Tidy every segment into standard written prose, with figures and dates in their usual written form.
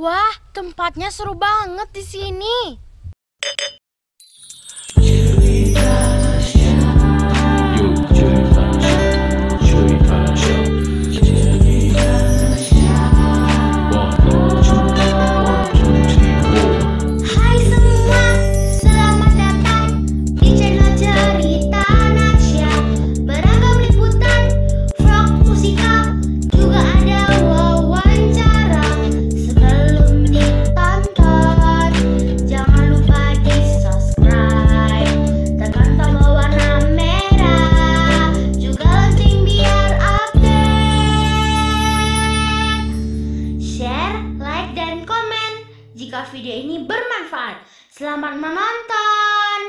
Wah, tempatnya seru banget di sini. Hai semua, selamat datang di channel Cerita Nasya. Beragam liputan, vlog musikal, juga ada wawancara. Sebelum ditonton, jangan lupa di subscribe, tekan tombol warna merah, juga lonceng biar update. Share, like, dan komen jika video ini bermanfaat. Selamat menonton.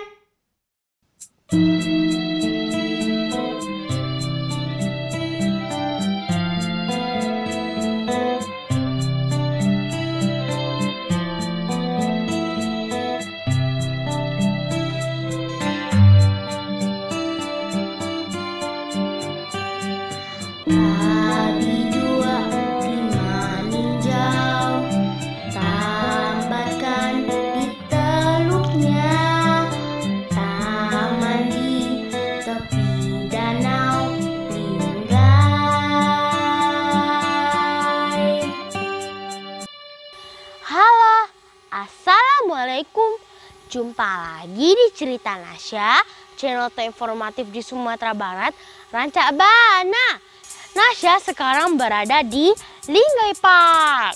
Bagi dua lima ninjau, tambahkan di teluknya. Taman di tepi danau Linggai. Halo, assalamualaikum. Jumpa lagi di Cerita Nasya, channel terinformatif di Sumatera Barat, Rancak Bana. Nasya sekarang berada di Linggai Park.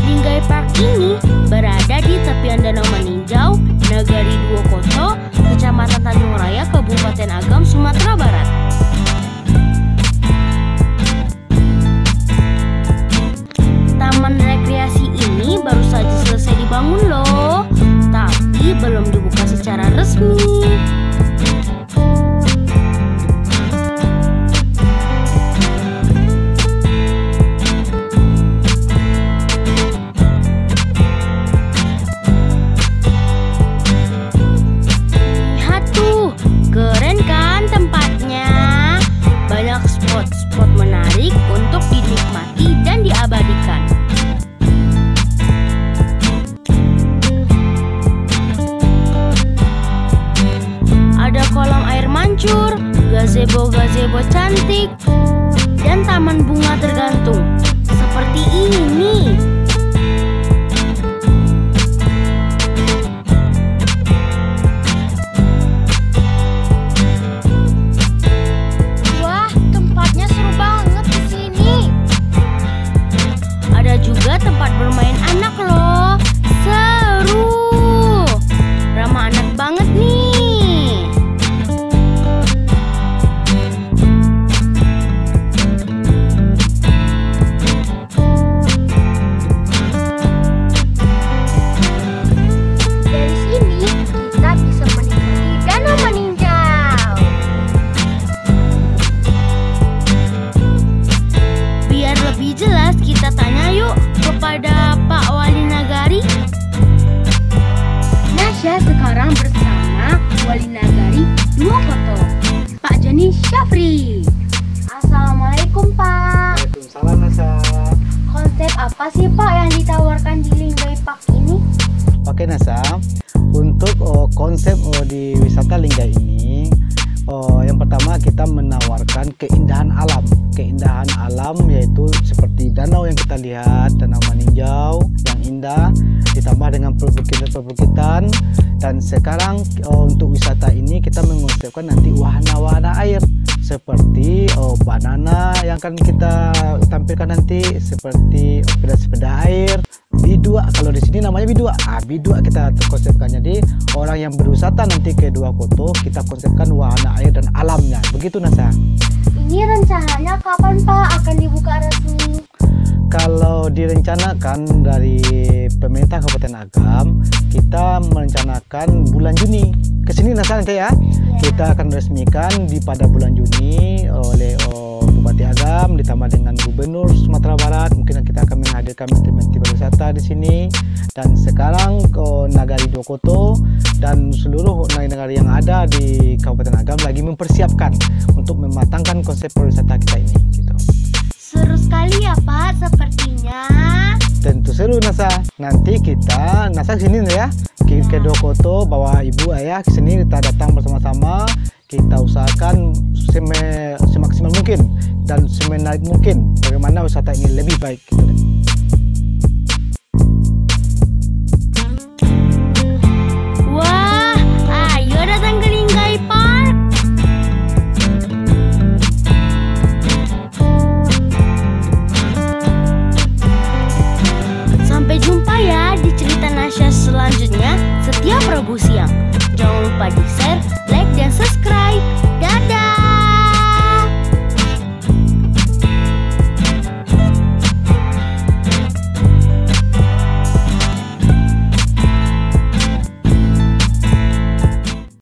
Linggai Park ini berada di tepian Danau Meninjau, Negari Dua Koto, Kecamatan Tanjung Raya, Kabupaten Agam, Sumatera Barat. Taman rekreasi ini baru saja selesai dibangun loh, tapi belum dibuka secara resmi. Lihat tuh, keren kan tempatnya? Banyak spot-spot menarik untuk dinikmati dan diabadikan. Ada kolam air mancur, gazebo-gazebo cantik, dan taman bunga tergantung. Seperti ini. Wah, tempatnya seru banget di sini. Ada juga tempat bermain anak loh. Seru. Ramah anak banget nih. Dari sini kita bisa menikmati Danau Meninjau. Biar lebih jelas, kita tanya yuk kepada Pak Wali Nagari. Nasya sekarang bersama Wali Nagari Dua Koto, Pak Joni Syafri. Assalamualaikum Pak. Waalaikumsalam Nasa. Konsep apa sih Pak yang ditawarkan di Linggai Park ini? Oke Nasa, untuk konsep di wisata Linggai ini, yang pertama kita menawarkan keindahan alam. Keindahan alam yaitu seperti danau yang kita lihat, Danau Meninjau yang indah, ditambah dengan perbukitan-perbukitan. Dan sekarang untuk wisata ini kita mengonsepkan nanti wahana-wahana air seperti banana yang akan kita tampilkan nanti, seperti sepeda-sepeda air, bidua. Kalau di sini namanya bidua. Bidua kita konsepkan. Jadi orang yang berwisata nanti ke Dua Koto, kita konsepkan wahana air dan alamnya. Begitu Nasa. Ini rencananya kapan Pak akan dibuka resmi? Kalau direncanakan dari pemerintah Kabupaten Agam, kita merencanakan bulan Juni. Kesini nanti ya, kita akan resmikan pada bulan Juni oleh Bupati Agam ditambah dengan Gubernur Sumatera Barat, mungkin kita akan menghadirkan menteri-menteri pariwisata di sini. Dan sekarang Nagari Dua Koto dan seluruh negara yang ada di Kabupaten Agam lagi mempersiapkan untuk mematangkan konsep pariwisata kita ini gitu. Seru sekali ya Pak, sepertinya. Tentu seru Nasa. Nanti kita Nasa kesini ya. Ke Dua Koto bawa ibu ayah ke sini, kita datang bersama-sama. Kita usahakan semaksimal mungkin dan semenarik mungkin bagaimana wisata ini lebih baik gitu. Wah, ayo datang ke Linggai Park. Sampai jumpa ya di cerita Nasya selanjutnya setiap Rabu siang. Jangan lupa di share, like, dan subscribe.